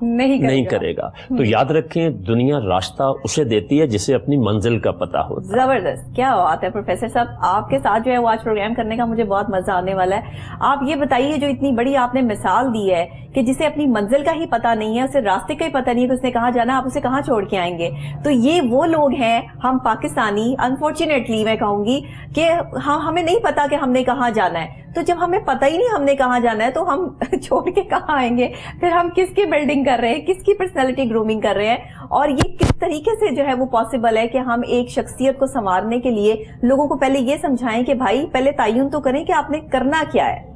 نہیں کرے گا. تو یاد رکھیں دنیا راستہ اسے دیتی ہے جسے اپنی منزل کا پتہ ہوتا ہے. زبردست, کیا بات ہے پروفیسر صاحب, آپ کے ساتھ جو ہے وہ آج پروگرام کرنے کا مجھے بہت مزہ آنے والا ہے. آپ یہ بتائیے جو اتنی بڑی آپ نے مثال دی ہے کہ جسے اپنی منزل کا ہی پتہ نہیں ہے, اسے راستے کا ہی پتہ نہیں ہے کہ اس نے کہاں جانا, آپ اسے کہاں چھوڑ کے آئیں گے. تو یہ وہ لوگ ہیں ہم پاکستانی, انفارچونیٹلی میں کہوں گی کہ ہمیں نہیں پتا کہ ہم نے کہاں جانا ہے. تو جب ہمیں پتہ ہی نہیں ہم نے کہاں جانا ہے تو ہم چھوڑ کے کہاں آئیں گے؟ پھر ہم کس کی بلڈنگ کر رہے ہیں, کس کی پرسنالٹی گرومنگ کر رہے ہیں, اور یہ کس طریقے سے جو ہے وہ پاسبل ہے کہ ہم ایک شخصیت کو سنوارنے کے لیے لوگوں کو پہلے یہ سمجھائیں کہ بھائی پہلے تعین تو کریں کہ آپ نے کرنا کیا ہے.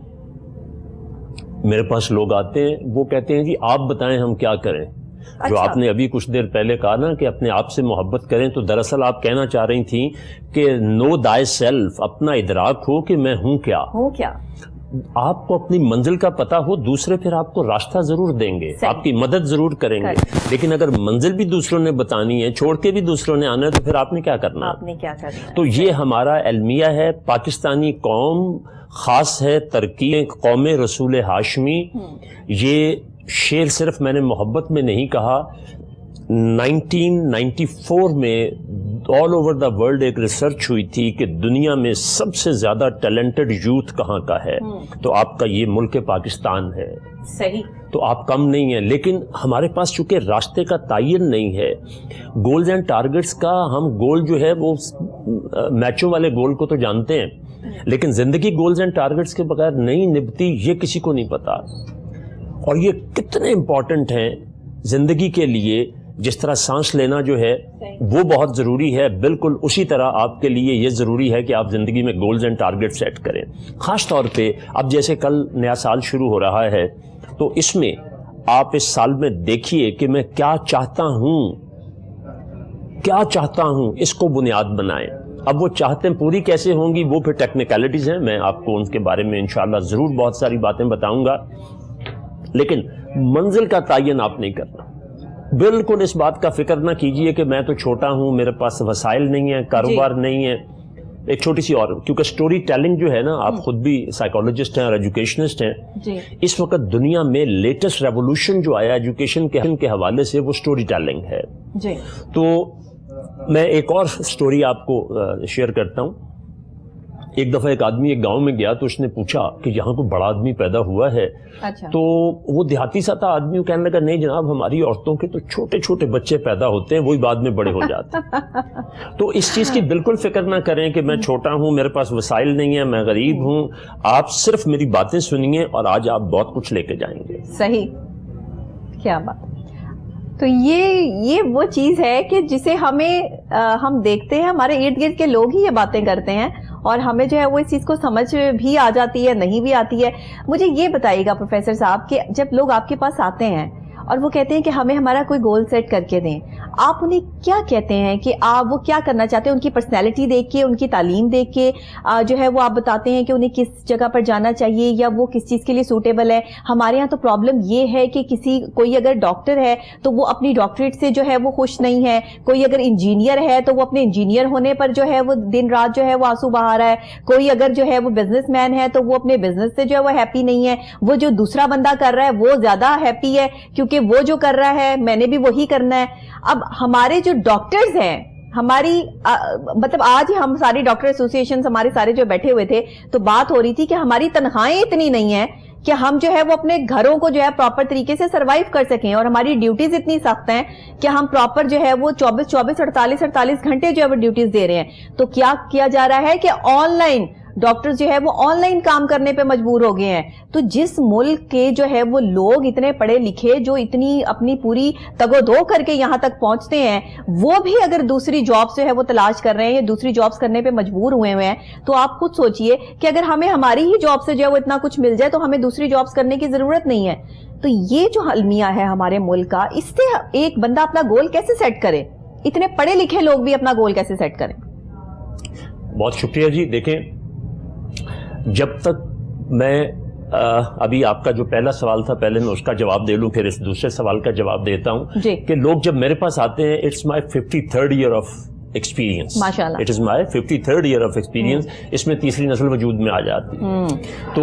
میرے پاس لوگ آتے ہیں, وہ کہتے ہیں جی آپ بتائیں ہم کیا کریں. جو آپ نے ابھی کچھ دیر پہلے کہا نا کہ اپنے آپ سے محبت کریں, تو دراصل آپ کہنا چاہ رہی تھیں کہ نو دائی سیلف, اپنا ادراک ہو کہ میں ہوں کیا. آپ کو اپنی منزل کا پتہ ہو, دوسرے پھر آپ کو راستہ ضرور دیں گے, آپ کی مدد ضرور کریں گے. لیکن اگر منزل بھی دوسروں نے بتانی ہے, چھوڑ کے بھی دوسروں نے آنا ہے, تو پھر آپ نے کیا کرنا ہے. تو یہ ہمارا المیہ ہے. پاکستانی قوم خاص ہے ترکیب قوم رسول ہاشمی. یہ شعر صرف میں نے محبت میں نہیں کہا. 1994 میں آل اوور دا ورلڈ ایک ریسرچ ہوئی تھی کہ دنیا میں سب سے زیادہ ٹیلنٹڈ یوتھ کہاں کا ہے, تو آپ کا یہ ملک پاکستان ہے. صحیح. تو آپ کم نہیں ہیں, لیکن ہمارے پاس چونکہ راستے کا تعین نہیں ہے, گولز اینڈ ٹارگٹس کا, ہم گول جو ہے وہ میچوں والے گول کو تو جانتے ہیں, لیکن زندگی گولز اینڈ ٹارگٹس کے بغیر نہیں نبھتی, یہ کسی کو نہیں پتا. اور یہ کتنے امپورٹنٹ ہیں زندگی کے لیے. جس طرح سانس لینا جو ہے وہ بہت ضروری ہے, بالکل اسی طرح آپ کے لیے یہ ضروری ہے کہ آپ زندگی میں گولز اینڈ ٹارگٹ سیٹ کریں. خاص طور پہ اب جیسے کل نیا سال شروع ہو رہا ہے, تو اس میں آپ اس سال میں دیکھیے کہ میں کیا چاہتا ہوں, اس کو بنیاد بنائیں. اب وہ چاہتے ہیں پوری کیسے ہوں گی وہ پھر ٹیکنیکلٹیز ہیں, میں آپ کو ان کے بارے میں انشاءاللہ ضرور بہت ساری باتیں بتاؤں گا. لیکن منزل کا تعین آپ نہیں کرنا. بالکل اس بات کا فکر نہ کیجئے کہ میں تو چھوٹا ہوں, میرے پاس وسائل نہیں ہیں, کاروبار نہیں ہے. ایک چھوٹی سی اور, کیونکہ سٹوری ٹیلنگ جو ہے نا, آپ خود بھی سائیکالوجسٹ ہیں اور ایجوکیشنسٹ ہیں, اس وقت دنیا میں لیٹسٹ ریولوشن جو آیا ایجوکیشن کے حوالے سے وہ سٹوری ٹیلنگ ہے. تو میں ایک اور سٹوری آپ کو شیئر کرتا ہوں. ایک دفعہ ایک آدمی ایک گاؤں میں گیا, تو اس نے پوچھا کہ یہاں کوئی بڑا آدمی پیدا ہوا ہے. تو وہ دیہاتی سا تھا آدمی, وہ کہنے لگا نہیں جناب, ہماری عورتوں کے تو چھوٹے چھوٹے بچے پیدا ہوتے ہیں, وہی بعد میں بڑے ہو جاتے ہیں. تو اس چیز کی بالکل فکر نہ کریں کہ میں چھوٹا ہوں, میرے پاس وسائل نہیں ہیں, میں غریب ہوں. آپ صرف میری باتیں سنیے اور آج آپ بہت کچھ لے کے جائیں گے. صحیح, کیا بات. تو یہ وہ چیز ہے کہ جسے ہم دیکھتے ہیں, ہمارے ارد گرد کے لوگ ہی یہ باتیں کرتے ہیں, اور ہمیں جو ہے وہ اس چیز کو سمجھ بھی آ جاتی ہے, نہیں بھی آتی ہے. مجھے یہ بتائیے گا پروفیسر صاحب کہ جب لوگ آپ کے پاس آتے ہیں اور وہ کہتے ہیں کہ ہمیں ہمارا کوئی گول سیٹ کر کے دیں, آپ انہیں کیا کہتے ہیں کہ آپ وہ کیا کرنا چاہتے ہیں؟ ان کی پرسنالٹی دیکھ کے, ان کی تعلیم دیکھ کے جو ہے وہ آپ بتاتے ہیں کہ انہیں کس جگہ پر جانا چاہیے یا وہ کس چیز کے لیے سوٹیبل ہے. ہمارے ہاں تو پرابلم یہ ہے کہ کوئی اگر ڈاکٹر ہے تو وہ اپنی ڈاکٹریٹ سے جو ہے وہ خوش نہیں ہے, کوئی اگر انجینئر ہے تو وہ اپنے انجینئر ہونے پر جو ہے وہ دن رات جو ہے وہ آنسو بہا رہا ہے, کوئی اگر جو ہے وہ بزنس مین ہے تو وہ اپنے بزنس سے جو ہے وہ ہیپی نہیں ہے, وہ جو دوسرا بندہ کر رہا ہے وہ زیادہ ہیپی ہے کیونکہ وہ جو کر رہا ہے میں نے بھی وہی کرنا ہے. اب ہمارے جو ڈاکٹرز ہیں, ہماری مطلب آج ہم ساری ڈاکٹر ایسوسیشن ہمارے سارے جو بیٹھے ہوئے تھے تو بات ہو رہی تھی کہ ہماری تنخواہیں اتنی نہیں ہیں کہ ہم جو ہے وہ اپنے گھروں کو جو ہے پراپر طریقے سے سروائیو کر سکیں, اور ہماری ڈیوٹیز اتنی سخت ہیں کہ ہم پراپر جو ہے وہ 48 گھنٹے جو ہے وہ ڈیوٹیز دے رہے ہیں. تو کیا کیا جا رہا ہے کہ آن لائن ڈاکٹر جو ہے وہ آن لائن کام کرنے پہ مجبور ہو گئے ہیں. تو جس ملک کے جو ہے وہ لوگ اتنے پڑھے لکھے جو اتنی اپنی پوری تگ و دو کر کے یہاں تک پہنچتے ہیں, وہ بھی اگر دوسری جابس جو ہے وہ تلاش کر رہے ہیں یا دوسری جابس کرنے پہ مجبور ہوئے ہیں, تو آپ خود سوچئے کہ اگر ہمیں ہماری ہی جاب سے جو ہے وہ اتنا کچھ مل جائے تو ہمیں دوسری جابس کرنے کی ضرورت نہیں ہے. تو یہ جو المیہ ہے ہمارے ملک کا, اس سے ایک بندہ اپنا گول کیسے سیٹ کرے؟ اتنے پڑھے لکھے لوگ بھی اپنا گول کیسے سیٹ کریں؟ بہت شکریہ جی. دیکھیں, جب تک میں ابھی آپ کا جو پہلا سوال تھا پہلے میں اس کا جواب دے لوں, پھر اس دوسرے سوال کا جواب دیتا ہوں کہ لوگ جب میرے پاس آتے ہیں, it's my 53rd year of experience. It is my 53rd year of experience. اس میں تیسری نسل وجود میں آ جاتی. تو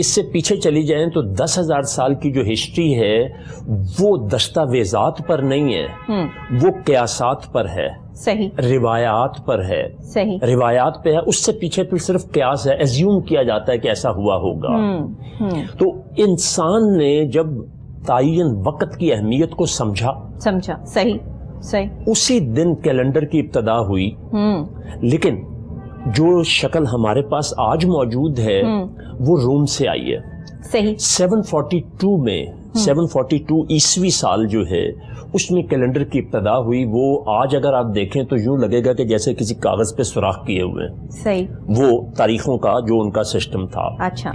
اس سے پیچھے چلی جائیں تو 10,000 سال کی جو ہسٹری ہے وہ دستاویزات پر نہیں ہے، وہ قیاسات پر ہے، صحیح، روایات پر ہے، صحیح، روایات پہ ہے، اس سے پیچھے پھر صرف قیاس ہے، ایزیوم کیا جاتا ہے کہ ایسا ہوا ہوگا۔ تو انسان نے جب تعین وقت کی اہمیت کو سمجھا، صحیح صحیح، اسی دن کیلنڈر کی ابتدا ہوئی۔ لیکن جو شکل ہمارے پاس آج موجود ہے وہ روم سے آئی ہے۔ صحیح، 742 میں 742 عیسوی سال جو ہے اس میں کیلنڈر کی ابتدا ہوئی۔ وہ آج اگر آپ دیکھیں تو یوں لگے گا کہ جیسے کسی کاغذ پہ سوراخ کیے ہوئے ہیں، صحیح، وہ تاریخوں کا جو ان کا سسٹم تھا۔ اچھا،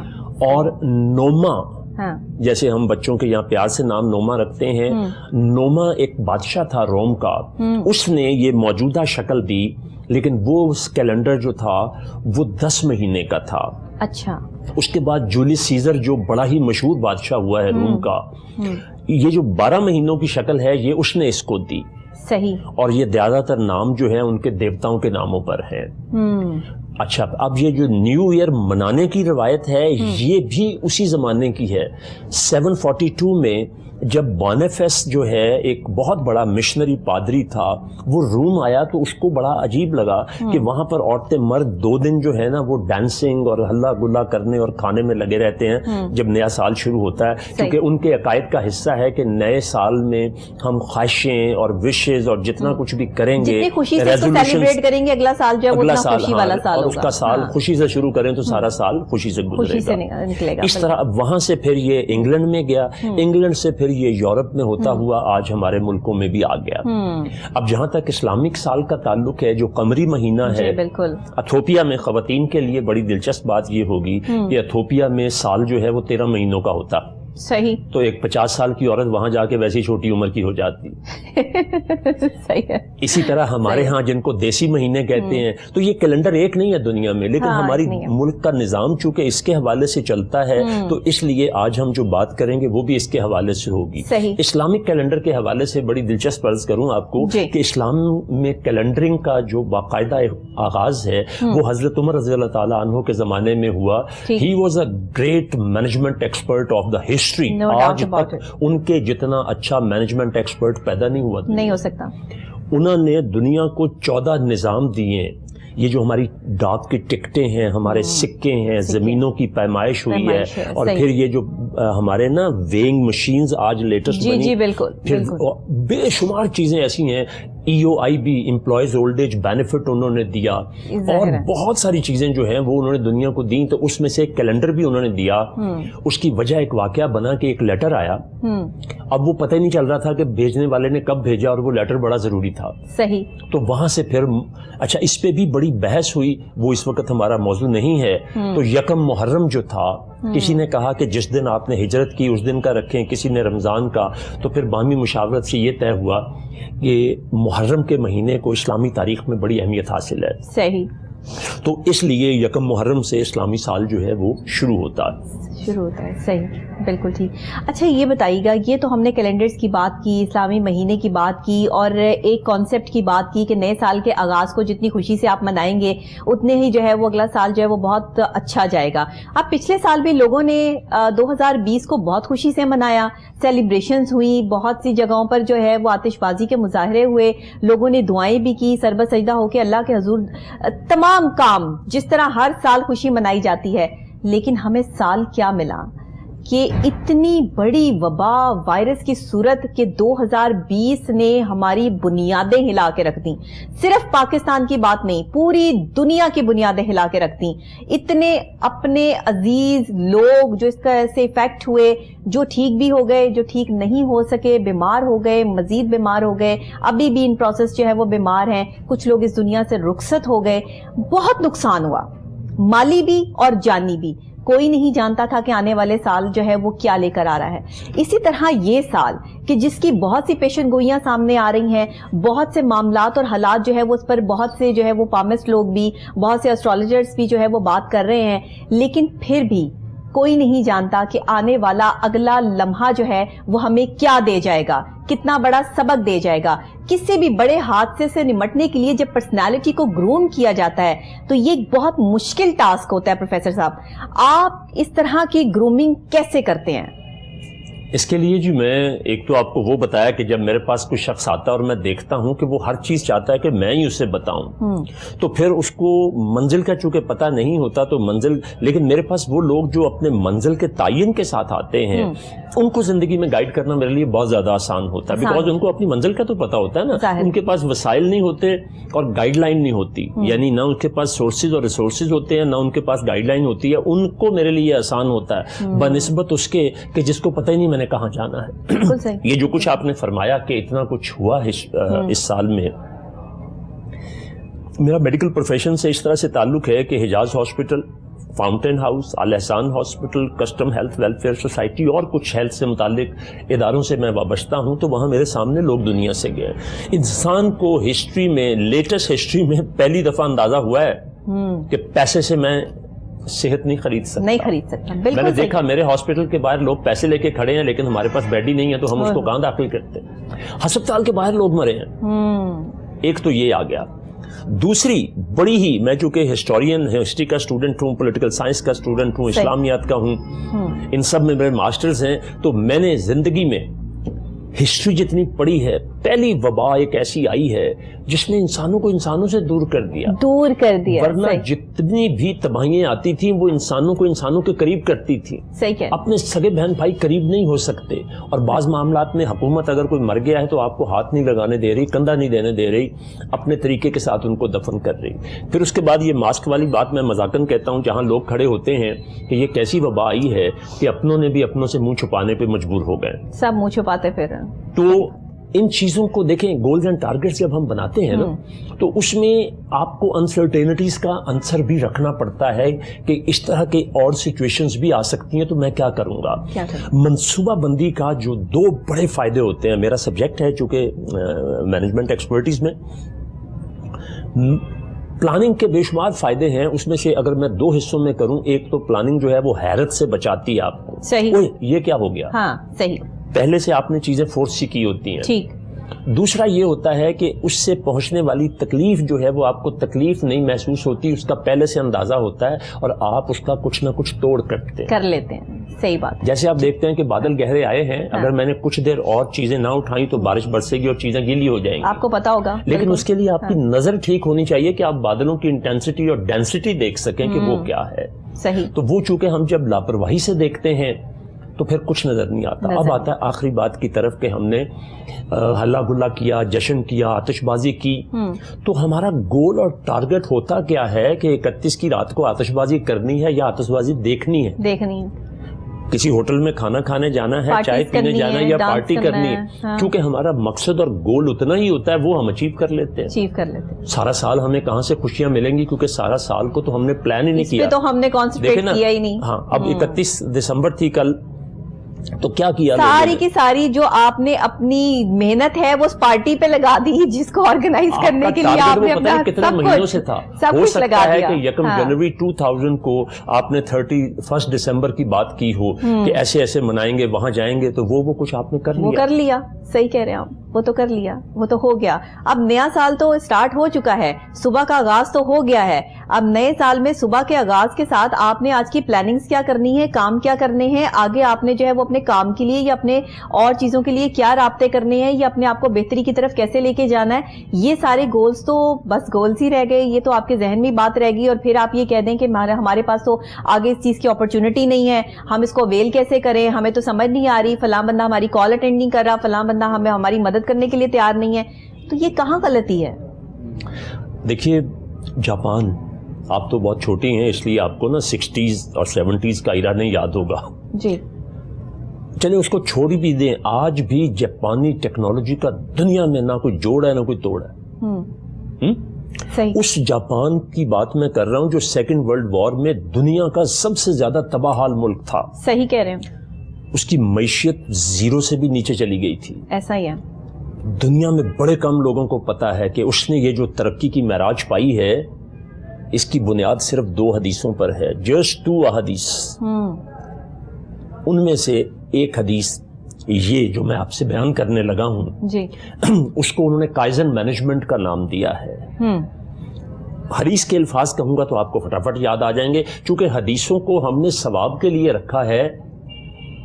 اور نوما، ہاں، جیسے ہم بچوں کے یہاں پیار سے نام نوما رکھتے ہیں، نوما ایک بادشاہ تھا روم کا، اس نے یہ موجودہ شکل دی، لیکن وہ اس کیلنڈر جو تھا وہ 10 مہینے کا تھا۔ اچھا، اس کے بعد جولیس سیزر جو بڑا ہی مشہور بادشاہ ہوا ہے روم کا، یہ جو 12 مہینوں کی شکل ہے یہ اس نے اس کو دی۔ صحیح، اور یہ زیادہ تر نام جو ہے ان کے دیوتاؤں کے ناموں پر ہے۔ اچھا، اب یہ جو نیو ایئر منانے کی روایت ہے یہ بھی اسی زمانے کی ہے۔ 742 میں جب بونیفیس جو ہے ایک بہت بڑا مشنری پادری تھا، وہ روم آیا تو اس کو بڑا عجیب لگا کہ وہاں پر عورتیں مرد 2 دن جو ہے نا وہ ڈانسنگ اور ہلا گلا کرنے اور کھانے میں لگے رہتے ہیں جب نیا سال شروع ہوتا ہے، کیونکہ ان کے عقائد کا حصہ ہے کہ نئے سال میں ہم خواہشیں اور وشز اور جتنا کچھ بھی کریں گے، جتنی خوشی سے سیلیبریٹ کریں گے، اگلا سال جو ہے وہ اتنا خوشی والا سال ہوگا، اور اس کا سال خوشی سے شروع کریں تو سارا سال خوشی سے گزرے گا۔ اس طرح اب وہاں سے پھر یہ انگلینڈ میں گیا، انگلینڈ سے پھر یہ یورپ میں ہوتا ہوا آج ہمارے ملکوں میں بھی آ گیا۔ اب جہاں تک اسلامک سال کا تعلق ہے، جو قمری مہینہ ہے، بالکل، ایتھوپیا میں خواتین کے لیے بڑی دلچسپ بات یہ ہوگی کہ ایتھوپیا میں سال جو ہے وہ 13 مہینوں کا ہوتا۔ صحیح، تو ایک 50 سال کی عورت وہاں جا کے ویسی چھوٹی عمر کی ہو جاتی۔ صحیح ہے۔ اسی طرح ہمارے ہاں جن کو دیسی مہینے کہتے ہیں، تو یہ کیلنڈر ایک نہیں ہے دنیا میں، لیکن ہماری ملک کا نظام چونکہ اس کے حوالے سے چلتا ہے تو اس لیے آج ہم جو بات کریں گے وہ بھی اس کے حوالے سے ہوگی۔ اسلامک کیلنڈر کے حوالے سے بڑی دلچسپ عرض کروں آپ کو کہ اسلام میں کیلنڈرنگ کا جو باقاعدہ آغاز ہے وہ حضرت عمر رضی اللہ تعالیٰ عنہ کے زمانے میں ہوا۔ He was a great management expert of the history. آج تک ان کے جتنا اچھا مینجمنٹ ایکسپرٹ پیدا نہیں ہوا، نہیں ہو سکتا۔ انہوں نے دنیا کو 14 نظام دیے۔ یہ جو ہماری ڈاک کی ٹکٹیں ہیں، ہمارے سکے ہیں، زمینوں کی پیمائش ہوئی ہے، اور پھر یہ جو ہمارے نا ویئنگ مشینز آج لیٹسٹ بنی، پھر بے شمار چیزیں ایسی ہیں، EOIB employees old age benefit انہوں نے دیا، اور بہت ساری چیزیں جو ہیں وہ انہوں نے دنیا کو دیں۔ تو اس میں سے ایک کیلنڈر بھی انہوں نے دیا۔ اس کی وجہ ایک واقعہ بنا کہ ایک لیٹر آیا، اب وہ پتہ ہی نہیں چل رہا تھا کہ بھیجنے والے نے کب بھیجا، اور وہ لیٹر بڑا ضروری تھا۔ صحیح۔ تو وہاں سے پھر اچھا اس پہ بھی بڑی بحث ہوئی، وہ اس وقت ہمارا موضوع نہیں ہے۔ تو یکم محرم جو تھا، کسی نے کہا کہ جس دن آپ نے ہجرت کی اس دن کا رکھیں، کسی نے رمضان کا، تو پھر باہمی مشاورت سے یہ طے ہوا کہ محرم کے مہینے کو اسلامی تاریخ میں بڑی اہمیت حاصل ہے۔ صحیح۔ تو اس لیے یکم محرم سے اسلامی سال جو ہے وہ شروع ہوتا ہے۔ صحیح، بالکل ٹھیک۔ اچھا یہ بتائیے گا، یہ تو ہم نے کیلنڈرز کی بات کی، اسلامی مہینے کی بات کی، اور ایک کانسیپٹ کی بات کی کہ نئے سال کے آغاز کو جتنی خوشی سے آپ منائیں گے اتنے ہی جو ہے وہ اگلا سال جو ہے وہ بہت اچھا جائے گا۔ اب پچھلے سال بھی لوگوں نے 2020 کو بہت خوشی سے منایا، سیلیبریشنز ہوئی، بہت سی جگہوں پر جو ہے وہ آتش بازی کے مظاہرے ہوئے، لوگوں نے دعائیں بھی کی، سربت سجدہ ہو کے اللہ کے حضور تمام کام جس طرح ہر سال خوشی منائی جاتی ہے۔ لیکن ہمیں سال کیا ملا کہ اتنی بڑی وبا وائرس کی صورت کہ 2020 نے ہماری بنیادیں ہلا کے رکھ دیں۔ صرف پاکستان کی بات نہیں، پوری دنیا کی بنیادیں ہلا کے رکھ دیں۔ اتنے اپنے عزیز لوگ جو اس کا سے افیکٹ ہوئے، جو ٹھیک بھی ہو گئے، جو ٹھیک نہیں ہو سکے، بیمار ہو گئے، مزید بیمار ہو گئے، ابھی بھی ان پروسیس جو ہے وہ بیمار ہیں، کچھ لوگ اس دنیا سے رخصت ہو گئے۔ بہت نقصان ہوا، مالی بھی اور جانی بھی۔ کوئی نہیں جانتا تھا کہ آنے والے سال جو ہے وہ کیا لے کر آ رہا ہے۔ اسی طرح یہ سال کہ جس کی بہت سی پیشن گوئیاں سامنے آ رہی ہیں، بہت سے معاملات اور حالات جو ہے وہ اس پر بہت سے جو ہے وہ پامسٹ لوگ بھی، بہت سے ایسٹرولوجرز بھی جو ہے وہ بات کر رہے ہیں، لیکن پھر بھی کوئی نہیں جانتا کہ آنے والا اگلا لمحہ جو ہے وہ ہمیں کیا دے جائے گا, کتنا بڑا سبق دے جائے گا. کسی بھی بڑے حادثے سے نمٹنے کے لیے جب پرسنالٹی کو گروم کیا جاتا ہے تو یہ ایک بہت مشکل ٹاسک ہوتا ہے. پروفیسر صاحب, آپ اس طرح کی گرومنگ کیسے کرتے ہیں؟ اس کے لیے جی میں ایک تو آپ کو وہ بتایا کہ جب میرے پاس کوئی شخص آتا ہے اور میں دیکھتا ہوں کہ وہ ہر چیز چاہتا ہے کہ میں ہی اسے بتاؤں, تو پھر اس کو منزل کا چونکہ پتہ نہیں ہوتا تو منزل, لیکن میرے پاس وہ لوگ جو اپنے منزل کے تعین کے ساتھ آتے ہیں ان کو زندگی میں گائیڈ کرنا میرے لیے بہت زیادہ آسان ہوتا ہے, بیکاز ان کو اپنی منزل کا تو پتہ ہوتا ہے نا, ان کے پاس وسائل نہیں ہوتے اور گائیڈ لائن نہیں ہوتی, یعنی نہ ان کے پاس سورسز اور ریسورسز ہوتے ہیں, نہ ان کے پاس گائیڈ لائن ہوتی ہے. ان کو میرے لیے آسان ہوتا ہے بنسبت اس کے کہ جس کو پتہ ہی نہیں میں نے کہاں جانا ہے. یہ جو کچھ آپ نے فرمایا کہ اتنا کچھ ہوا اس سال میں, میرا میڈیکل پروفیشن سے اس طرح سے تعلق ہے کہ Hijaz hospital, fountain house, Al Ahsan hospital, custom health welfare society اور کچھ ہیلتھ سے متعلق اداروں سے میں وابستہ ہوں, تو وہاں میرے سامنے لوگ دنیا سے گئے. انسان کو ہسٹری میں, لیٹسٹ ہسٹری میں پہلی دفعہ اندازہ ہوا ہے کہ پیسے سے میں صحت نہیں خرید سکتا. میں نے دیکھا میرے ہاسپٹل کے باہر لوگ پیسے لے کے کھڑے ہیں لیکن ہمارے پاس بیڈ ہی نہیں ہے, تو ہم اس کو کہاں داخل کرتے ہیں؟ ہسپتال کے باہر لوگ مرے ہیں. ایک تو یہ آ گیا. دوسری بڑی ہی, میں چونکہ ہسٹورین, ہسٹری کا اسٹوڈنٹ ہوں, پولیٹیکل سائنس کا اسٹوڈنٹ ہوں, اسلامیات کا ہوں, ان سب میں میرے ماسٹرز ہیں, تو میں نے زندگی میں ہسٹری جتنی پڑھی ہے, پہلی وبا ایک ایسی آئی ہے جس نے انسانوں کو انسانوں سے دور کر دیا. ورنہ جتنی بھی تباہیاں آتی تھیں وہ انسانوں کو انسانوں کے قریب کرتی تھیں. اپنے سگے بہن بھائی قریب نہیں ہو سکتے, اور بعض معاملات میں حکومت اگر کوئی مر گیا ہے تو آپ کو ہاتھ نہیں لگانے دے رہی, کندھا نہیں دینے دے رہی, اپنے طریقے کے ساتھ ان کو دفن کر رہی. پھر اس کے بعد یہ ماسک والی بات میں مذاقن کہتا ہوں, جہاں لوگ کھڑے ہوتے ہیں کہ یہ کیسی وبا آئی ہے کہ اپنوں نے بھی اپنوں سے منہ چھپانے پہ مجبور ہو گئے, سب منہ چھپاتے پھر. تو ان چیزوں کو دیکھیں, گولز اینڈ ٹارگیٹس جب ہم بناتے ہیں نا, تو اس میں آپ کو انسرٹینٹیز کا عنصر بھی رکھنا پڑتا ہے کہ اس طرح کے اور سچویشنز بھی آ سکتی ہیں, تو میں کیا کروں گا. منصوبہ بندی کا جو دو بڑے فائدے ہوتے ہیں, میرا سبجیکٹ ہے چونکہ مینجمنٹ ایکسپرٹیز میں, پلاننگ کے بے شمار فائدے ہیں. اس میں سے اگر میں دو حصوں میں کروں, ایک تو پلاننگ جو ہے وہ حیرت سے بچاتی ہے آپ کو, یہ کیا ہو گیا, پہلے سے آپ نے چیزیں فورس سی کی ہوتی ہیں. دوسرا یہ ہوتا ہے کہ اس سے پہنچنے والی تکلیف جو ہے وہ آپ کو تکلیف نہیں محسوس ہوتی, اس کا پہلے سے اندازہ ہوتا ہے اور آپ اس کا کچھ نہ کچھ توڑ کر لیتے ہیں. صحیح بات. جیسے آپ دیکھتے ہیں کہ بادل گہرے آئے ہیں, اگر میں نے کچھ دیر اور چیزیں نہ اٹھائیں تو بارش برسے گی اور چیزیں گیلی ہو جائیں گی, آپ کو پتا ہوگا. لیکن اس کے لیے آپ کی نظر ٹھیک ہونی چاہیے کہ آپ بادلوں کی انٹینسٹی اور ڈینسٹی دیکھ سکیں کہ وہ کیا ہے. صحیح. تو وہ چونکہ ہم جب لاپرواہی سے دیکھتے ہیں تو پھر کچھ نظر نہیں آتا. اب آتا ہے آخری بات کی طرف کہ ہم نے ہلا گلا کیا, جشن کیا, آتش بازی کی, تو ہمارا گول اور ٹارگٹ ہوتا کیا ہے کہ 31 کی رات کو آتش بازی کرنی ہے یا آتش بازی دیکھنی ہے. کسی ہوٹل میں کھانا کھانے جانا ہے, چائے پینے جانا ہے یا پارٹی کرنی ہے, کیونکہ ہمارا مقصد اور گول اتنا ہی ہوتا ہے, وہ ہم اچیو کر لیتے ہیں. سارا سال ہمیں کہاں سے خوشیاں ملیں گی, کیونکہ سارا سال کو تو ہم نے پلان ہی نہیں کیا, تو ہم نے کانسنٹریٹ کیا ہی نہیں. ہاں, اب 31 دسمبر تھی کل, تو کیا کیا, ساری کی ساری جو آپ نے اپنی محنت ہے وہ اس پارٹی پہ لگا دی جس کو آرگنائز کرنے کے لیے آپ نے اپنا کتنے مہینوں سے تھا. ہو سکتا ہے کہ 1 جنوری 2000 کو آپ نے 31 دسمبر کی بات کی ہو کہ ایسے ایسے منائیں گے, وہاں جائیں گے, تو وہ کچھ آپ نے کر لیا. صحیح کہہ رہے ہیں آپ, وہ تو کر لیا, وہ تو ہو گیا. اب نیا سال تو اسٹارٹ ہو چکا ہے, صبح کا آغاز تو ہو گیا ہے. اب نئے سال میں صبح کے آغاز کے ساتھ آپ نے آج کی پلاننگز کیا کرنی ہے, کام کیا کرنے ہیں, آگے آپ نے جو ہے وہ اپنے کام کے لیے یا اپنے اور چیزوں کے لیے کیا رابطے کرنے ہیں, یا اپنے آپ کو بہتری کی طرف کیسے لے کے جانا ہے. یہ سارے گولز تو بس گولز ہی رہ گئے, یہ تو آپ کے ذہن میں بات رہ گئی, اور پھر آپ یہ کہہ دیں کہ ہمارے پاس تو آگے اس چیز کی اپرچونٹی نہیں ہے, ہم اس کو ویل کیسے کریں, ہمیں تو سمجھ نہیں آ رہی, فلاں بندہ ہماری کال اٹینڈ نہیں کر رہا, فلاں بندہ ہمیں ہماری مدد کرنے کے لیے تیار نہیں ہے. تو یہ کہاں غلطی ہے؟ دیکھیے, جاپان, آپ تو بہت چھوٹی ہیں اس لیے آپ کو نا 60s اور 70s کا ایرا نہیں یاد ہوگا. جی چلے اس کو چھوڑی بھی دیں, آج بھی جاپانی ٹیکنالوجی کا دنیا میں نہ کوئی جوڑ ہے نہ کوئی توڑ ہے. اس جاپان کی بات میں کر رہا ہوں جو 2nd ورلڈ وار میں دنیا کا سب سے زیادہ تباہ حال ملک تھا. صحیح کہہ رہے ہیں. اس کی معیشت زیرو سے بھی نیچے چلی گئی تھی. ایسا ہی ہے. دنیا میں بڑے کم لوگوں کو پتا ہے کہ اس نے یہ جو ترقی کی معراج پائی ہے, اس کی بنیاد صرف 2 حدیثوں پر ہے, جسٹ 2 احادیث. ان میں سے ایک حدیث یہ جو میں آپ سے بیان کرنے لگا ہوں جی اس کو انہوں نے کائزن مینجمنٹ کا نام دیا ہے. حدیث کے الفاظ کہوں گا تو آپ کو فٹافٹ یاد آ جائیں گے, چونکہ حدیثوں کو ہم نے ثواب کے لیے رکھا ہے,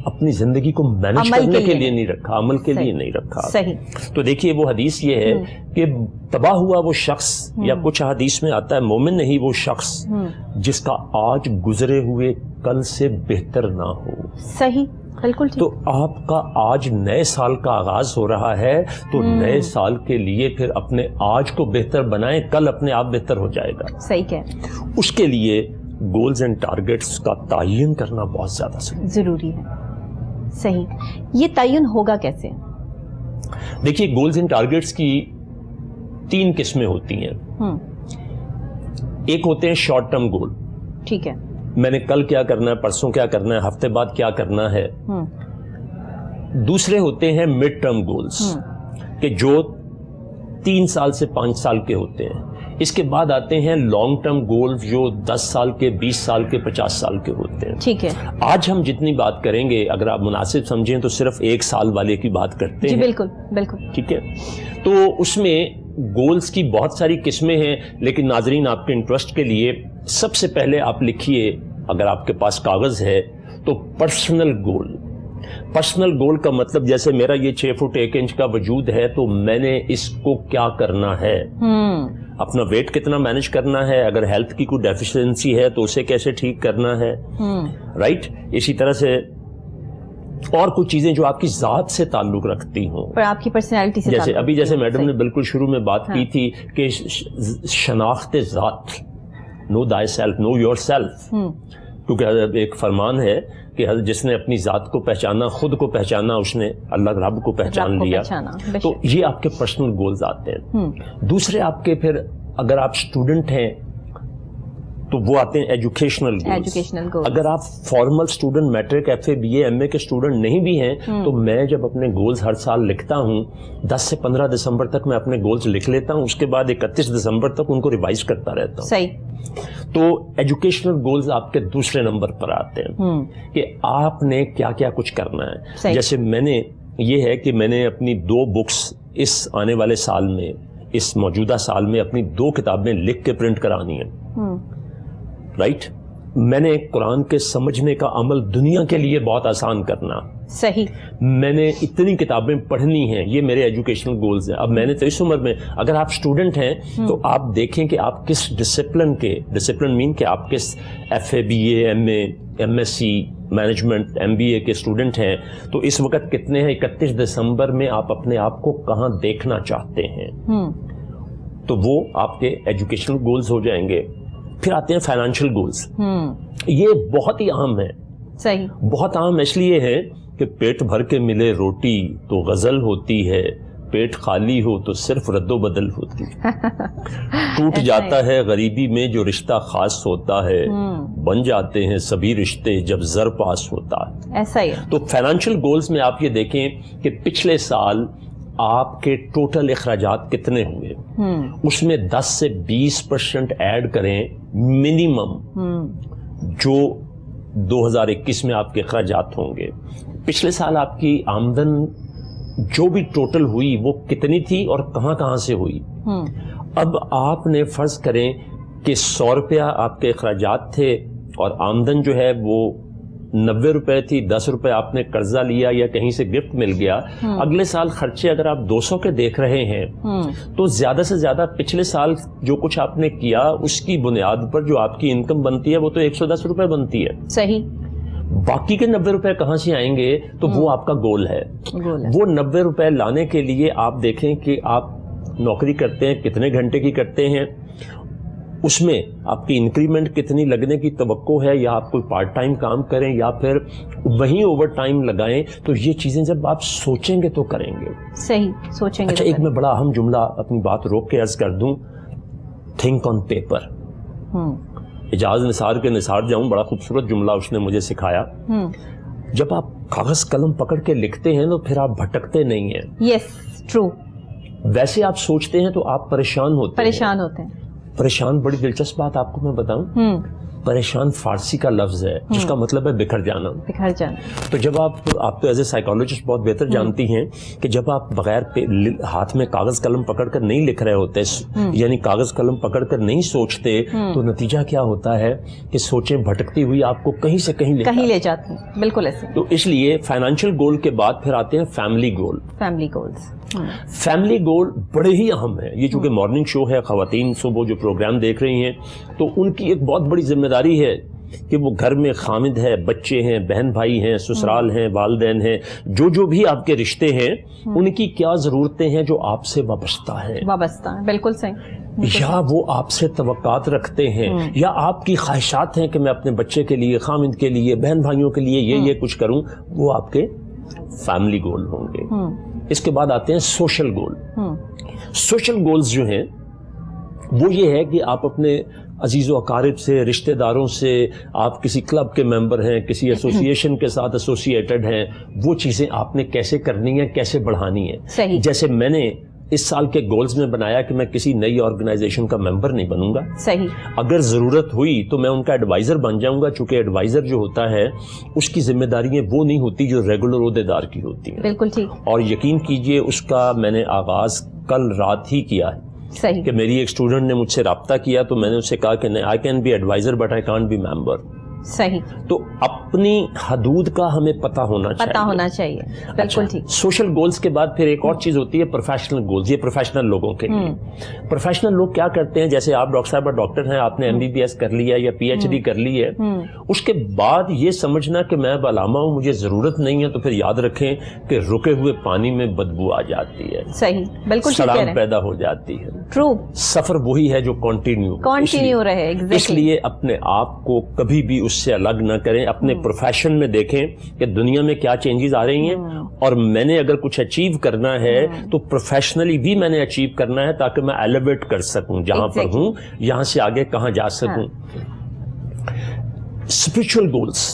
اپنی زندگی کو مینج کرنے کے لیے نہیں رکھا, عمل کے لیے نہیں رکھا. صحیح. تو دیکھیے وہ حدیث یہ ہے کہ تباہ ہوا وہ شخص, یا کچھ حدیث میں آتا ہے مومن نہیں وہ شخص جس کا آج گزرے ہوئے کل سے بہتر نہ ہو. صحیح, بالکل. تو آپ کا آج نئے سال کا آغاز ہو رہا ہے, تو نئے سال کے لیے پھر اپنے آج کو بہتر بنائیں, کل اپنے آپ بہتر ہو جائے گا. صحیح کہہ. اس کے لیے گولز اینڈ ٹارگٹس کا تعین کرنا بہت زیادہ ضروری ہے. صحیح. یہ تعین ہوگا کیسے؟ دیکھیے گولز اینڈ ٹارگٹس کی 3 قسمیں ہوتی ہیں. ایک ہوتے ہیں شارٹ ٹرم گول. ٹھیک ہے, میں نے کل کیا کرنا ہے, پرسوں کیا کرنا ہے, ہفتے بعد کیا کرنا ہے. دوسرے ہوتے ہیں مڈ ٹرم گولز کہ جو 3 سال سے 5 سال کے ہوتے ہیں. اس کے بعد آتے ہیں لانگ ٹرم گولز جو 10 سال کے, 20 سال کے, 50 سال کے ہوتے ہیں. ٹھیک ہے. آج ہم جتنی بات کریں گے اگر آپ مناسب سمجھیں تو صرف 1 سال والے کی بات کرتے ہیں. جی بالکل بالکل. ٹھیک ہے. تو اس میں گولز کی بہت ساری قسمیں ہیں, لیکن ناظرین آپ کے انٹرسٹ کے لیے سب سے پہلے آپ لکھیے, اگر آپ کے پاس کاغذ ہے تو پرسنل گول. پرسنل گول کا مطلب جیسے میرا یہ 6 فٹ 1 انچ کا وجود ہے تو میں نے اس کو کیا کرنا ہے, اپنا ویٹ کتنا مینج کرنا ہے, اگر ہیلتھ کی کوئی ڈیفیشنسی ہے تو اسے کیسے ٹھیک کرنا ہے, رائٹ. اسی طرح سے اور کچھ چیزیں جو آپ کی ذات سے تعلق رکھتی ہوں, پر آپ کی پرسنالٹی سے, جیسے ابھی جیسے میڈم نے بالکل شروع میں بات کی تھی کہ شناخت ذات, نو دائی سیلف, نو یور سیلف. کیونکہ ایک فرمان ہے کہ جس نے اپنی ذات کو پہچانا, خود کو پہچانا, اس نے اللہ رب کو پہچان لیا. تو یہ آپ کے پرسنل گولز آتے ہیں. دوسرے آپ کے پھر اگر آپ اسٹوڈنٹ ہیں تو وہ آتے ہیں ایجوکیشنل گولز. اگر آپ formal student, matric, F A, B A, M A کے اسٹوڈنٹ نہیں بھی ہیں تو میں جب اپنے گولز ہر سال لکھتا ہوں 10 سے 15 دسمبر تک میں اپنے گولز لکھ لیتا ہوں, اس کے بعد 31 دسمبر تک ان کو ریوائز کرتا رہتا ہوں. صحیح. تو ایجوکیشنل گولز آپ کے دوسرے نمبر پر آتے ہیں کہ آپ نے کیا کیا کچھ کرنا ہے. جیسے میں نے یہ ہے کہ میں نے اپنی 2 بکس اس آنے والے سال میں, اس موجودہ سال میں اپنی 2 کتابیں لکھ کے پرنٹ کرانی ہیں, رائٹ. میں نے قرآن کے سمجھنے کا عمل دنیا کے لیے بہت آسان کرنا. صحیح. میں نے اتنی کتابیں پڑھنی ہیں, یہ میرے ایجوکیشنل گولز ہیں. اب میں نے تو اس عمر میں, اگر آپ اسٹوڈنٹ ہیں تو آپ دیکھیں کہ آپ کس ڈسپلن کے, ڈسپلن مین کہ آپ کس F A, B A, M A, M S C, management, M B A کے اسٹوڈنٹ ہیں. تو اس وقت کتنے ہیں, 31 دسمبر میں آپ اپنے آپ کو کہاں دیکھنا چاہتے ہیں, تو وہ آپ کے ایجوکیشنل گولز ہو جائیں گے. پھر آتے ہیں فائنینشیل گولز. یہ بہت ہی اہم ہے. صحیح. بہت اہم اس لیے ہے کہ پیٹ بھر کے ملے روٹی تو غزل ہوتی ہے, پیٹ خالی ہو تو صرف رد و بدل ہوتی. ٹوٹ جاتا ہے غریبی میں جو رشتہ خاص ہوتا ہے, بن جاتے ہیں سبھی رشتے جب زر پاس ہوتا ہے. ایسا ہی. تو فائنینشیل گولز میں آپ یہ دیکھیں کہ پچھلے سال آپ کے ٹوٹل اخراجات کتنے ہوئے, اس میں 10 سے 20% ایڈ کریں منیمم جو 2021 میں آپ کے اخراجات ہوں گے. پچھلے سال آپ کی آمدن جو بھی ٹوٹل ہوئی وہ کتنی تھی اور کہاں کہاں سے ہوئی. اب آپ نے فرض کریں کہ 100 روپیہ آپ کے اخراجات تھے اور آمدن جو ہے وہ 90 روپے تھی, 10 روپے آپ نے قرضہ لیا یا کہیں سے گفٹ مل گیا. اگلے سال خرچے اگر آپ 200 کے دیکھ رہے ہیں تو زیادہ سے زیادہ پچھلے سال جو کچھ آپ نے کیا اس کی بنیاد پر جو آپ کی انکم بنتی ہے وہ تو 110 روپے بنتی ہے. صحیح. باقی کے 90 روپے کہاں سے آئیں گے, تو وہ آپ کا گول ہے. وہ 90 روپے لانے کے لیے آپ دیکھیں کہ آپ نوکری کرتے ہیں, کتنے گھنٹے کی کرتے ہیں, اس میں آپ کی انکریمنٹ کتنی لگنے کی توقع ہے, یا آپ کوئی پارٹ ٹائم کام کریں یا پھر وہیں اوور ٹائم لگائیں. تو یہ چیزیں جب آپ سوچیں گے تو کریں گے. صحیح سوچیں گے. اچھا ایک میں بڑا اہم جملہ اپنی بات روک کے عرض کر دوں, تھنک آن پیپر. اجاز نثار کے نثار جاؤں, بڑا خوبصورت جملہ اس نے مجھے سکھایا. جب آپ کاغذ قلم پکڑ کے لکھتے ہیں تو پھر آپ بھٹکتے نہیں ہیں. یس ٹرو. ویسے آپ سوچتے ہیں تو آپ پریشان ہوتے ہیں. پریشان. بڑی دلچسپ بات آپ کو میں بتاؤں, پریشان فارسی کا لفظ ہے جس کا مطلب ہے بکھر جانا. بکھر جانا. تو جب آپ تو ایز اے سائیکالوجسٹ بہت بہتر جانتی ہیں کہ جب آپ بغیر ہاتھ میں کاغذ قلم پکڑ کر نہیں لکھ رہے ہوتے, یعنی کاغذ قلم پکڑ کر نہیں سوچتے, تو نتیجہ کیا ہوتا ہے کہ سوچیں بھٹکتی ہوئی آپ کو کہیں سے کہیں لے جاتی ہیں. بالکل ایسے. تو اس لیے فائنینشیل گول کے بعد پھر آتے ہیں family goal. Family goals. Family goal بڑے ہی اہم ہیں. یہ چونکہ مارننگ شو ہے, خواتین صبح جو پروگرام دیکھ رہی ہیں, تو ان کی ایک بہت بڑی ذمہ داری ہے کہ وہ گھر میں خامد ہے, بچے ہیں, بہن بھائی ہیں, سسرال ہیں, والدین ہیں, جو بھی آپ کے رشتے ہیں, ان کی کیا ضرورتیں ہیں جو آپ سے وابستہ ہیں. بالکل صحیح. یا وہ آپ سے توقعات رکھتے ہیں, یا آپ کی خواہشات ہیں کہ میں اپنے بچے کے لیے, خامد کے لیے, بہن بھائیوں کے لیے یہ کچھ کروں, وہ آپ کے فیملی گول ہوں گے. اس کے بعد آتے ہیں سوشل گول. سوشل گولز جو ہیں وہ یہ ہے کہ آپ اپنے عزیز و اقارب سے, رشتہ داروں سے, آپ کسی کلب کے ممبر ہیں, کسی ایسوسیشن کے ساتھ ایسوسیٹڈ ہیں, وہ چیزیں آپ نے کیسے کرنی ہے, کیسے بڑھانی ہے. جیسے میں نے اس سال کے گولز میں بنایا کہ میں کسی نئی آرگنائزیشن کا ممبر نہیں بنوں گا. اگر ضرورت ہوئی تو میں ان کا ایڈوائزر بن جاؤں گا, چونکہ ایڈوائزر جو ہوتا ہے اس کی ذمہ داریاں وہ نہیں ہوتی جو ریگولر عہدیدار کی ہوتی ہیں. بالکل ٹھیک. اور یقین کیجئے اس کا میں نے آغاز کل رات ہی کیا ہے. کہ میری ایک اسٹوڈنٹ نے مجھ سے رابطہ کیا تو میں نے اس سے کہا کہ نہیں, I can be advisor but I can't be member. صحیح. تو اپنی حدود کا ہمیں پتہ ہونا چاہیے. بالکل ٹھیک. سوشل گولز کے بعد پھر ایک اور چیز ہوتی ہے پروفیشنل گولز. یہ پروفیشنل لوگوں کے لیے. پروفیشنل لوگ کیا کرتے ہیں, جیسے آپ ڈاکٹر صاحب ڈاکٹر ہیں, آپ نے MBBS کر لیا یا PhD کر لی ہے, اس کے بعد یہ سمجھنا کہ میں اب علامہ ہوں, مجھے ضرورت نہیں ہے, تو پھر یاد رکھیں کہ رکے ہوئے پانی میں بدبو آ جاتی ہے. صحیح. بالکل. سڑان پیدا ہو جاتی ہے. ٹرو. سفر وہی ہے جو کنٹینیو رہے. اس لیے اپنے آپ کو کبھی بھی اس سے الگ نہ کریں. اپنے پروفیشن میں دیکھیں کہ دنیا میں کیا چینجز آ رہی ہیں, اور میں نے اگر کچھ اچیو کرنا ہے تو پروفیشنلی بھی میں نے اچیو کرنا ہے تاکہ میں ایلیویٹ کر سکوں جہاں پر ہوں, یہاں سے آگے کہاں جا سکوں. اسپرچل گولز,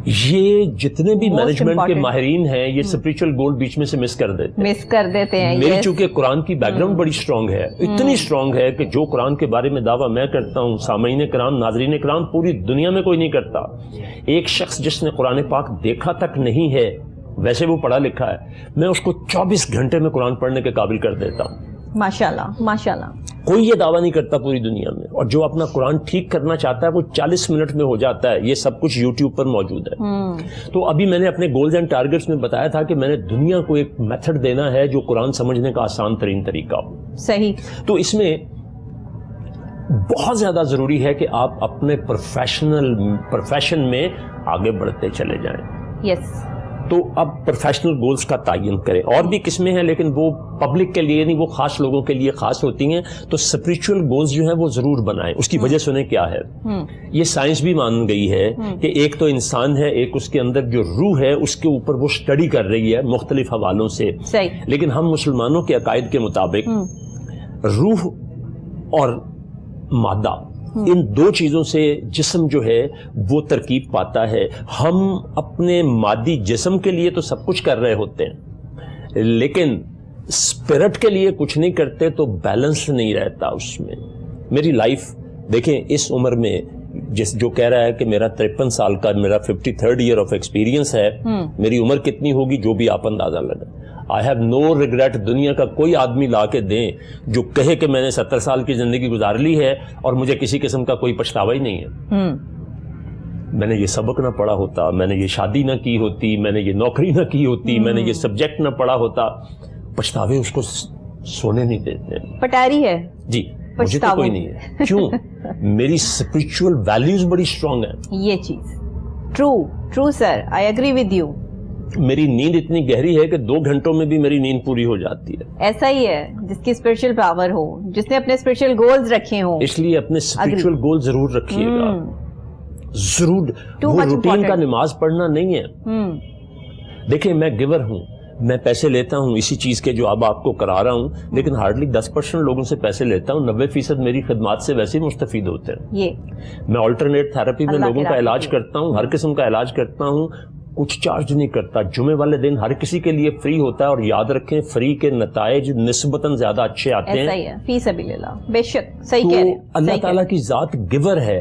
یہ جتنے بھی مینجمنٹ کے ماہرین ہیں یہ اسپرچل گول بیچ میں سے مس کر دیتے ہیں. میری چونکہ قرآن کی بیک گراؤنڈ بڑی اسٹرانگ ہے, اتنی اسٹرانگ ہے کہ جو قرآن کے بارے میں دعویٰ میں کرتا ہوں, سامعین کرام, ناظرین کرام, پوری دنیا میں کوئی نہیں کرتا. ایک شخص جس نے قرآن پاک دیکھا تک نہیں ہے, ویسے وہ پڑھا لکھا ہے, میں اس کو 24 گھنٹے میں قرآن پڑھنے کے قابل کر دیتا ہوں. ماشاءاللہ ماشاءاللہ. کوئی یہ دعویٰ نہیں کرتا پوری دنیا میں, اور جو اپنا قرآن ٹھیک کرنا چاہتا ہے وہ 40 منٹ میں ہو جاتا ہے. یہ سب کچھ YouTube پر موجود ہے. تو ابھی میں نے اپنے گولز اینڈ ٹارگیٹس میں بتایا تھا کہ میں نے دنیا کو ایک میتھڈ دینا ہے جو قرآن سمجھنے کا آسان ترین طریقہ ہو. صحیح. تو اس میں بہت زیادہ ضروری ہے کہ آپ اپنے پروفیشن میں آگے بڑھتے چلے جائیں. یس. تو اب پروفیشنل گولز کا تعین کریں. اور بھی قسمیں ہیں لیکن وہ پبلک کے لیے نہیں, وہ خاص لوگوں کے لیے خاص ہوتی ہیں. تو اسپرچل گولز جو ہیں وہ ضرور بنائیں. اس کی وجہ سنیں کیا ہے. یہ سائنس بھی مان گئی ہے کہ ایک تو انسان ہے, ایک اس کے اندر جو روح ہے اس کے اوپر وہ اسٹڈی کر رہی ہے مختلف حوالوں سے. لیکن ہم مسلمانوں کے عقائد کے مطابق روح اور مادہ, ان دو چیزوں سے جسم جو ہے وہ ترکیب پاتا ہے. ہم اپنے مادی جسم کے لیے تو سب کچھ کر رہے ہوتے ہیں, لیکن اسپرٹ کے لیے کچھ نہیں کرتے تو بیلنس نہیں رہتا اس میں. میری لائف دیکھیں, اس عمر میں جو کہہ رہا ہے کہ میرا 53 سال کا, میرا 53rd ایئر آف ایکسپیرینس ہے, میری عمر کتنی ہوگی جو بھی آپ اندازہ لگا. I have no regret. دنیا کا کوئی آدمی لا کے دیں جو کہے کہ میں نے 70 سال کی زندگی گزار لی ہے اور مجھے کسی قسم کا کوئی پچھتاوا ہی نہیں ہے. میں نے یہ سبق نہ پڑھا ہوتا, میں نے یہ شادی نہ کی ہوتی, میں نے یہ نوکری نہ کی ہوتی, میں نے یہ سبجیکٹ نہ پڑھا ہوتا. پچھتاوے اس کو سونے نہیں دیتے. پٹاری ہے جی, مجھے تو کوئی نہیں ہے. کیوں؟ میری اسپرچل ویلیوز بڑی اسٹرانگ ہیں. یہ چیز true sir, I agree with you. میری نیند اتنی گہری ہے کہ 2 گھنٹوں میں بھی میری نیند پوری ہو جاتی ہے. ایسا ہی ہے جس کی اسپرچل پاور ہو, جس نے اپنے اسپرچل گولز رکھے ہوں. اس لیے اپنے اسپرچل گول ضرور رکھیے گا, ضرور. وہ روٹین کا نماز پڑھنا نہیں ہے. دیکھیں, میں گیور ہوں, میں پیسے لیتا ہوں اسی چیز کے جو اب آپ کو کرا رہا ہوں, لیکن ہارڈلی 10% لوگوں سے پیسے لیتا ہوں. 90% میری خدمات سے ویسے ہی مستفید ہوتے ہیں. میں آلٹرنیٹ تھراپی میں لوگوں کا علاج کرتا ہوں, ہر قسم کا علاج کرتا ہوں, کچھ چارج نہیں کرتا. جمعے والے دن ہر کسی کے لیے فری ہوتا ہے, اور یاد رکھیں فری کے نتائج نسبتاً زیادہ اچھے آتے ہیں. فی سبیل اللہ, بے شک صحیح کہہ رہے ہیں. اللہ تعالیٰ کی ذات گیور ہے,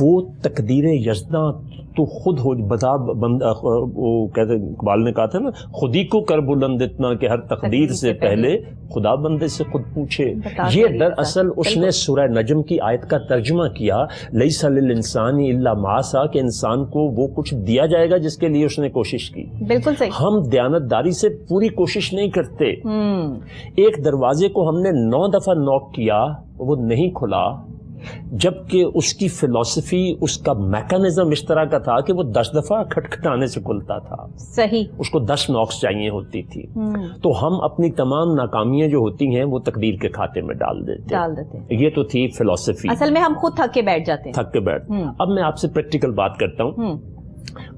وہ تقدیر یزداں تو خود ہو بتا بندہ، وہ کہتے اقبال نے کہا تھا نا، خود ہی کو کر بلند اتنا کہ ہر تقدیر سے پہلے خدا بندے سے خود پوچھے. یہ دراصل اس نے سورہ نجم کی آیت کا ترجمہ کیا، لیس للانسان الا ما سعی، کہ انسان کو وہ کچھ دیا جائے گا جس کے لیے اس نے کوشش کی. بالکل صحیح. ہم دیانتداری سے پوری کوشش نہیں کرتے. ایک دروازے کو ہم نے 9 دفعہ نوک کیا، وہ نہیں کھلا، جبکہ اس کی فلسفی، اس کا میکانزم اس طرح کا تھا کہ وہ 10 دفعہ کھٹکھٹانے سے کھلتا تھا. صحیح. اس کو 10 نوکس چاہیے ہوتی تھی. تو ہم اپنی تمام ناکامیاں جو ہوتی ہیں وہ تقدیر کے کھاتے میں ڈال دیتے. یہ تو تھی فلسفی. اصل میں ہم خود تھک کے بیٹھ جاتے ہیں. اب میں آپ سے پریکٹیکل بات کرتا ہوں.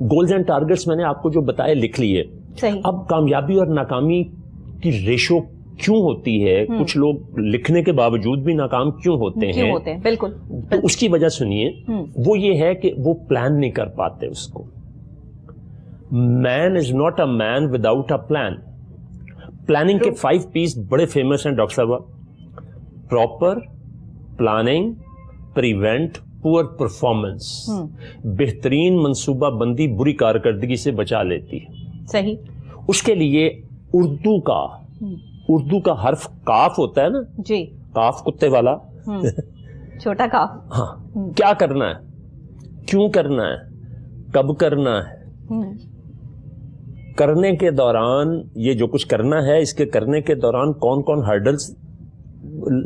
گولز اینڈ ٹارگیٹس میں نے آپ کو جو بتائے لکھ لیے. اب کامیابی اور ناکامی کی ریشو کیوں ہوتی ہے؟ کچھ لوگ لکھنے کے باوجود بھی ناکام کیوں ہوتے ہیں؟ بالکل. تو اس کی وجہ سنیے، وہ یہ ہے کہ وہ پلان نہیں کر پاتے اس کو. Man is not a man without a plan. Planning کے 5 P's بڑے فیمس ہیں ڈاکٹر صاحب: proper planning prevent poor performance. بہترین منصوبہ بندی بری کارکردگی سے بچا لیتی ہے. صحیح. اس کے لیے اردو کا حرف کاف ہوتا ہے نا جی، کاف کتے والا، چھوٹا کاف. ہاں، کیا کرنا ہے، کیوں کرنا ہے، کب کرنا ہے، کرنے کے دوران یہ جو کچھ کرنا ہے، اس کے کرنے کے دوران کون کون ہرڈلز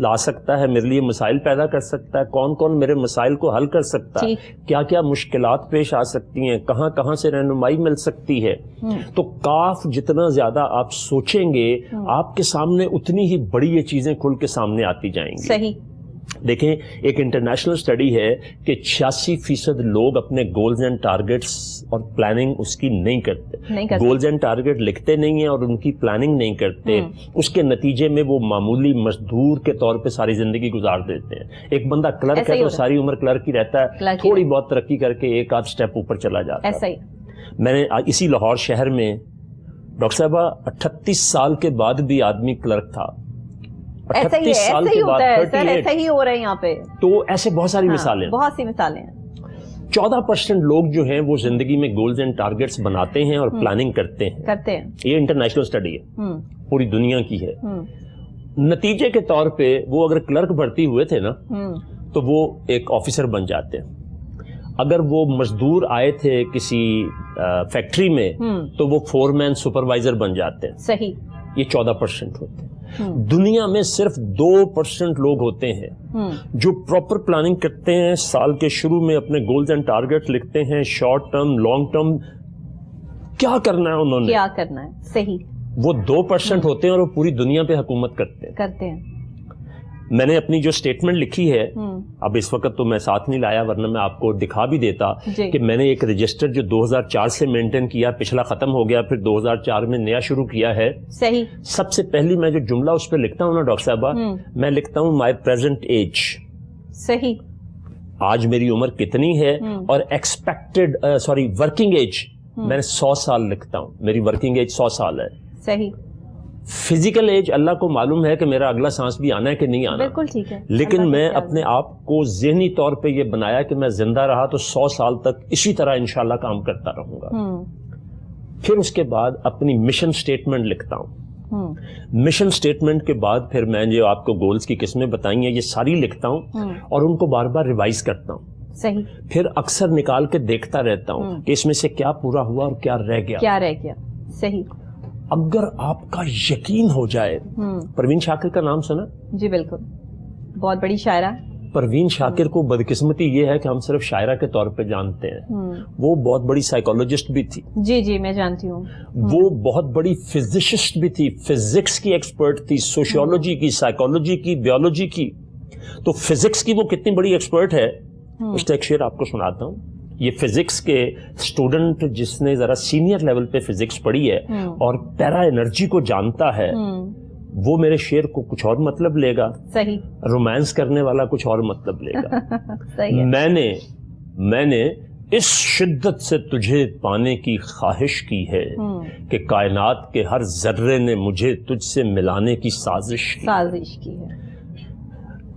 لا سکتا ہے، میرے لیے مسائل پیدا کر سکتا ہے، کون کون میرے مسائل کو حل کر سکتا ہے، کیا کیا مشکلات پیش آ سکتی ہیں، کہاں کہاں سے رہنمائی مل سکتی ہے. تو کاف جتنا زیادہ آپ سوچیں گے، آپ کے سامنے اتنی ہی بڑی یہ چیزیں کھل کے سامنے آتی جائیں گی. صحیح. دیکھیں، ایک انٹرنیشنل سٹڈی ہے کہ 86% لوگ اپنے گولز اینڈ ٹارگیٹس اور پلاننگ اس کی نہیں کرتے. گولز اینڈ ٹارگیٹ لکھتے نہیں ہیں اور ان کی پلاننگ نہیں کرتے. اس کے نتیجے میں وہ معمولی مزدور کے طور پہ ساری زندگی گزار دیتے ہیں. ایک بندہ کلرک ہے تو ساری عمر کلرک ہی رہتا ہے، تھوڑی بہت ترقی کر کے ایک آدھ سٹیپ اوپر چلا جاتا ہے. میں نے اسی لاہور شہر میں ڈاکٹر صاحبہ 38 سال کے بعد بھی آدمی کلرک تھا. ایسا ہی ہوتا ہے سر، ایسا ہی ہو رہا ہے یہاں پہ. تو ایسے بہت ساری مثالیں، بہت سی مثالیں ہیں. 14% لوگ جو ہیں وہ زندگی میں گولز اینڈ ٹارگیٹس بناتے ہیں اور پلاننگ کرتے ہیں. یہ انٹرنیشنل سٹڈی ہے، پوری دنیا کی ہے. نتیجے کے طور پہ وہ اگر کلرک بھرتی ہوئے تھے نا تو وہ ایک آفیسر بن جاتے ہیں. اگر وہ مزدور آئے تھے کسی فیکٹری میں تو وہ فور مین سپروائزر بن جاتے ہیں. صحیح. یہ 14% ہوتے ہیں. دنیا میں صرف 2% لوگ ہوتے ہیں جو پراپر پلاننگ کرتے ہیں، سال کے شروع میں اپنے گولز اینڈ ٹارگیٹ لکھتے ہیں، شارٹ ٹرم لانگ ٹرم کیا کرنا ہے انہوں نے، کیا کرنا ہے. صحیح. وہ 2% ہوتے ہیں اور وہ پوری دنیا پہ حکومت کرتے ہیں. میں نے اپنی جو سٹیٹمنٹ لکھی ہے، اب اس وقت تو میں ساتھ نہیں لایا ورنہ میں آپ کو دکھا بھی دیتا کہ میں نے ایک رجسٹر جو 2004 سے مینٹین کیا، پچھلا ختم ہو گیا، پھر 2004 میں نیا شروع کیا ہے. صحیح. سب سے پہلی میں جو جملہ اس پہ لکھتا ہوں نا ڈاکٹر صاحبہ، میں لکھتا ہوں مائی پریزنٹ ایج. صحیح. آج میری عمر کتنی ہے، اور ایکسپیکٹڈ ورکنگ ایج میں نے 100 سال لکھتا ہوں. میری ورکنگ ایج 100 سال ہے. صحیح. فزیکل ایج اللہ کو معلوم ہے کہ میرا اگلا سانس بھی آنا ہے کہ نہیں آنا. بالکل ٹھیک ہے. لیکن میں اپنے آپ کو ذہنی طور پہ یہ بنایا کہ میں زندہ رہا تو 100 سال تک اسی طرح انشاءاللہ کام کرتا رہوں گا. پھر اس کے بعد اپنی مشن سٹیٹمنٹ لکھتا ہوں. مشن سٹیٹمنٹ کے بعد پھر میں جو آپ کو گولز کی قسمیں بتائی ہیں یہ ساری لکھتا ہوں اور ان کو بار بار ریوائز کرتا ہوں. صحیح. پھر اکثر نکال کے دیکھتا رہتا ہوں کہ اس میں سے کیا پورا ہوا اور کیا رہ گیا. صحیح. اگر آپ کا یقین ہو جائے، پروین شاکر کا نام سنا؟ جی بالکل، بہت بڑی شاعرہ. پروین شاکر کو بدقسمتی یہ ہے کہ ہم صرف شاعرہ کے طور پہ جانتے ہیں. وہ بہت بڑی سائیکولوجسٹ بھی تھی. جی میں جانتی ہوں. وہ بہت بڑی فزسسٹ بھی تھی، فزکس کی ایکسپرٹ تھی، سوشیولوجی کی، سائیکولوجی کی، بیولوجی کی. تو فزکس کی وہ کتنی بڑی ایکسپرٹ ہے، اس کا ایک شعر آپ کو سناتا ہوں. یہ فزکس کے اسٹوڈنٹ جس نے ذرا سینئر لیول پہ فزکس پڑھی ہے اور پیرا انرجی کو جانتا ہے، وہ میرے شعر کو کچھ اور مطلب لے گا. صحیح. رومانس کرنے والا کچھ اور مطلب لے گا. صحیح. میں نے اس شدت سے تجھے پانے کی خواہش کی ہے کہ کائنات کے ہر ذرے نے مجھے تجھ سے ملانے کی سازش کی ہے.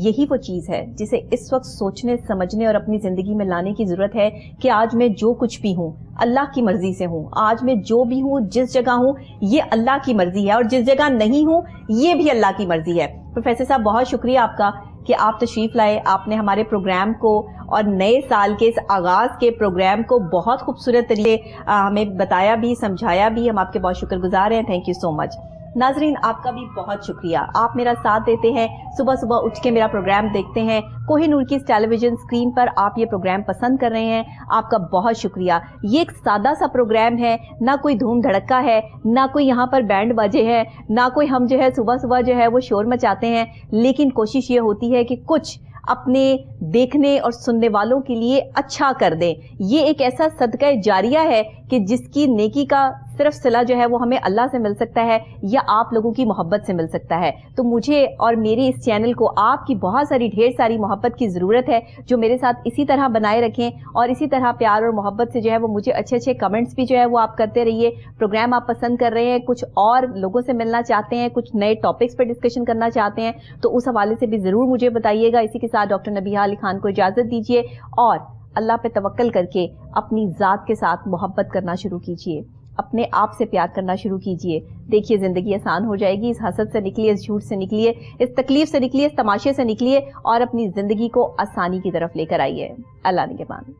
یہی وہ چیز ہے جسے اس وقت سوچنے سمجھنے اور اپنی زندگی میں لانے کی ضرورت ہے کہ آج میں جو کچھ بھی ہوں اللہ کی مرضی سے ہوں, آج میں جو بھی ہوں جس جگہ ہوں یہ اللہ کی مرضی ہے, اور جس جگہ نہیں ہوں یہ بھی اللہ کی مرضی ہے. پروفیسر صاحب بہت شکریہ آپ کا کہ آپ تشریف لائے, آپ نے ہمارے پروگرام کو اور نئے سال کے اس آغاز کے پروگرام کو بہت خوبصورت طریقے ہمیں بتایا بھی, سمجھایا بھی. ہم آپ کے بہت شکر گزار ہیں. تھینک یو سو مچ. ناظرین آپ کا بھی بہت شکریہ, آپ میرا ساتھ دیتے ہیں, صبح صبح اٹھ کے میرا پروگرام دیکھتے ہیں. کوہ نور کی اس ٹیلی ویژن اسکرین پر آپ یہ پروگرام پسند کر رہے ہیں, آپ کا بہت شکریہ. یہ ایک سادہ سا پروگرام ہے, نہ کوئی دھوم دھڑکا ہے, نہ کوئی یہاں پر بینڈ بجے ہے, نہ کوئی ہم جو ہے صبح صبح جو ہے وہ شور مچاتے ہیں, لیکن کوشش یہ ہوتی ہے کہ کچھ اپنے دیکھنے اور سننے والوں کے لیے اچھا کر دیں. یہ ایک ایسا صدقہ جاریہ ہے کہ جس کی نیکی کا صرف صلہ جو ہے وہ ہمیں اللہ سے مل سکتا ہے یا آپ لوگوں کی محبت سے مل سکتا ہے. تو مجھے اور میرے اس چینل کو آپ کی بہت ساری ڈھیر ساری محبت کی ضرورت ہے, جو میرے ساتھ اسی طرح بنائے رکھیں اور اسی طرح پیار اور محبت سے جو ہے وہ مجھے اچھے اچھے کمنٹس بھی جو ہے وہ آپ کرتے رہیے. پروگرام آپ پسند کر رہے ہیں, کچھ اور لوگوں سے ملنا چاہتے ہیں, کچھ نئے ٹاپکس پر ڈسکشن کرنا چاہتے ہیں, تو اس حوالے سے بھی ضرور مجھے بتائیے گا. اسی کے ساتھ ڈاکٹر نبیہہ علی خان کو اجازت دیجیے اور اللہ پہ توکل کر کے اپنی ذات کے ساتھ محبت کرنا شروع کیجیے, اپنے آپ سے پیار کرنا شروع کیجیے. دیکھیے زندگی آسان ہو جائے گی. اس حسد سے نکلیے, اس جھوٹ سے نکلیے, اس تکلیف سے نکلیے, اس تماشے سے نکلیے اور اپنی زندگی کو آسانی کی طرف لے کر آئیے. اللہ نگہبان.